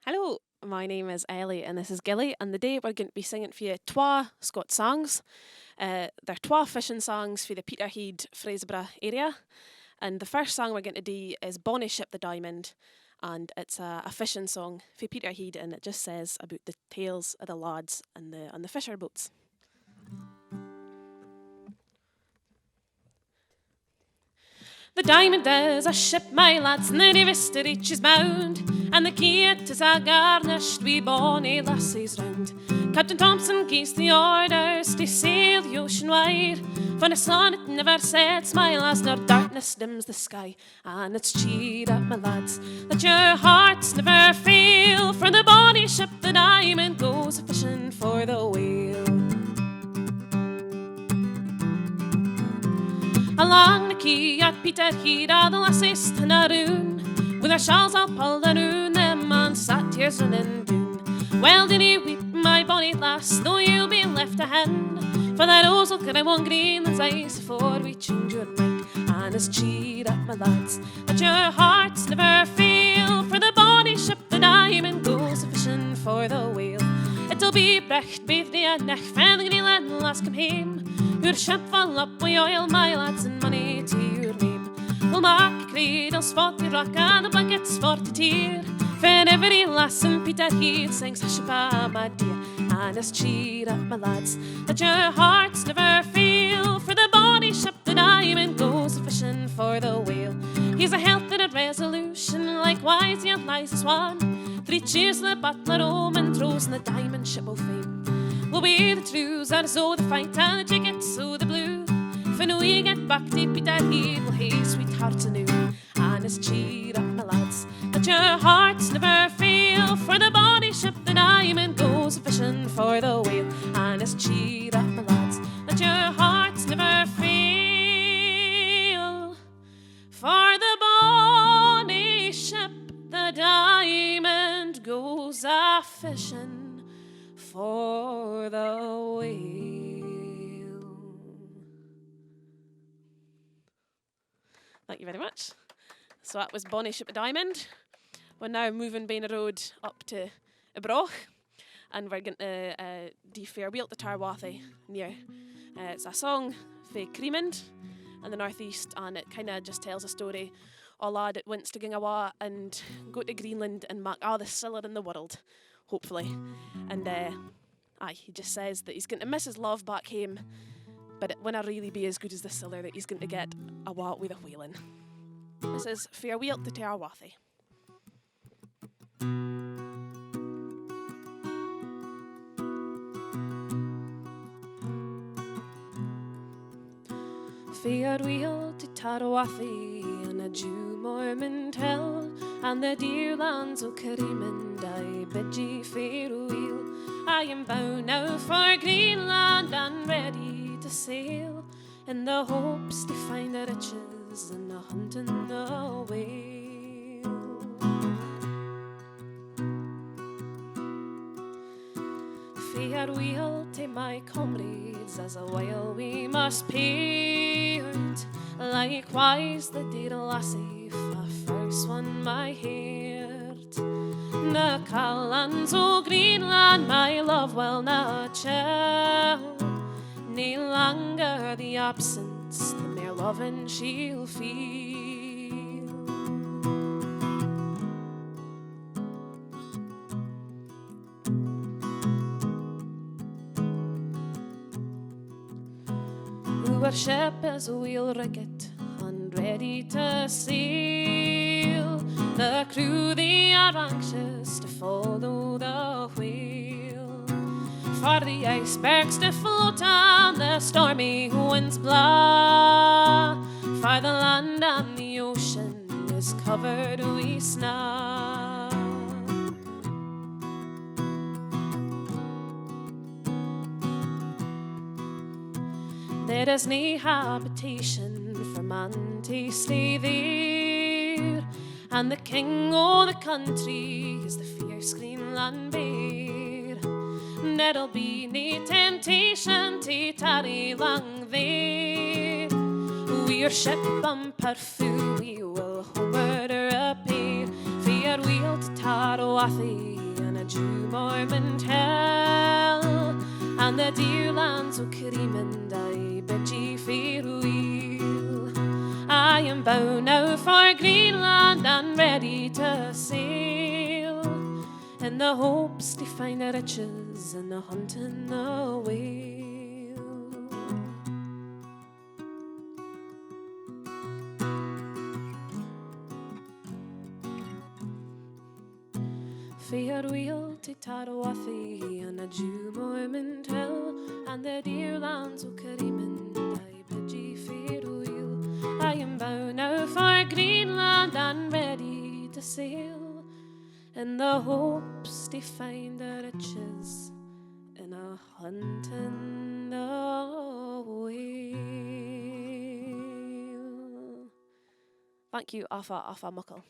Hello, my name is Ellie and this is Gillie, and today we're going to be singing for you twa Scots songs. They're twa fishing songs for the Peterhead, Fraserburgh area. And the first song we're going to do is Bonish the Diamond, and it's a fishing song for Peterhead, and it just says about the tales of the lads and the fisher boats. The Diamond is a ship, my lads, and the nearest to reach is bound, and the gate is a garnished wi' bonny lassies round. Captain Thompson gives the orders to sail the ocean wide, for the sun it never sets, my lads, nor darkness dims the sky. And it's cheer up, my lads, that your hearts never fail, for the bonny ship, the Diamond, goes a-fishing for the whale. Along the quay at Peterhead are the lassies to Naroon, with their shawls all pulled around them and sat tears running down. Well, dinna ye weep, my bonny lass, though you'll be left a hand, for that ose'll cry one Greenland's ice before we change your mind. And it's cheer up, my lads, that your hearts never fail, for the bonny ship, the Diamond, goes a-fishing for the whale. It'll be brecht baith day and necht, when the Greenland lass come hame, your ship full up wi' oil, my lads, and money to your name. We'll mark cradles for the rock and the blankets for to tear, for every lass in Peterhead sings Hush-a-ba, my dear. And it's cheer up, my lads, that your hearts never fail, for the bonny ship, the Diamond, goes a-fishing for the whale. He's a health and a resolution, likewise he lies the swan. 3 cheers to the butler home and throws in the Diamond ship of fame. We'll be the trousers o' the fight and the jackets o' the blue, for when we get back to Peterhead we'll hae sweethearts anew. And it's cheer up, my lads, that your hearts never fail, for the bonny ship, the Diamond, goes a-fishing for the whale. And it's cheer up, my lads, that your hearts never fail, for the bonny ship, the Diamond, goes a-fishing for the whale. Thank you very much. So that was Bonny Ship the Diamond. We're now moving Bain Road up to Ibroch, and we're going to do Farewell to Tarwathie near. It's a song for Creemond in the northeast, and it kind of just tells a story of a lad that wants to gang awa and go to Greenland and make all the siller in the world, hopefully. And he just says that he's going to miss his love back home, but it winna really be as good as the siller that he's going to get awa with a whaling. This is Farewell to Tarwathie. Farewell to Tarwathie and a Jew Mormon tell, and the dear lands o' Creemond, I bid ye farewell. I am bound now for Greenland and ready to sail, in the hopes to find the riches and the hunting the whale. Farewell to my comrades, as a while we must part, likewise the dear lassie fa first won my heart. The Callands o' Greenland my love will not chill, nae longer the absence, the mere loving she'll feel. Our ship is wheel rigged and ready to sail, the crew they are anxious to follow the whale, for the icebergs to float and the stormy winds blow, for the land and the ocean is covered with snow. There is nae habitation for man to stay there, and the king o' the country is the fierce Greenland bear. There'll be nae temptation to tarry long there, wi' your ship bumper full we will homeward repair. Farewell wheel to Taroathi and a Jew Mormon hell, and the dear lands o' Creemand I bid ye farewell. I am bound now for Greenland and ready to sail, in the hopes to find the riches and the hunting the whale. Farewell to Taroathi and a Jew Mormon hill, and the dear lands o' Creemand I bid ye farewell. I am bound now for Greenland and ready to sail, in the hopes to find the riches in a hunting the whale. Thank you, Afa Muckle.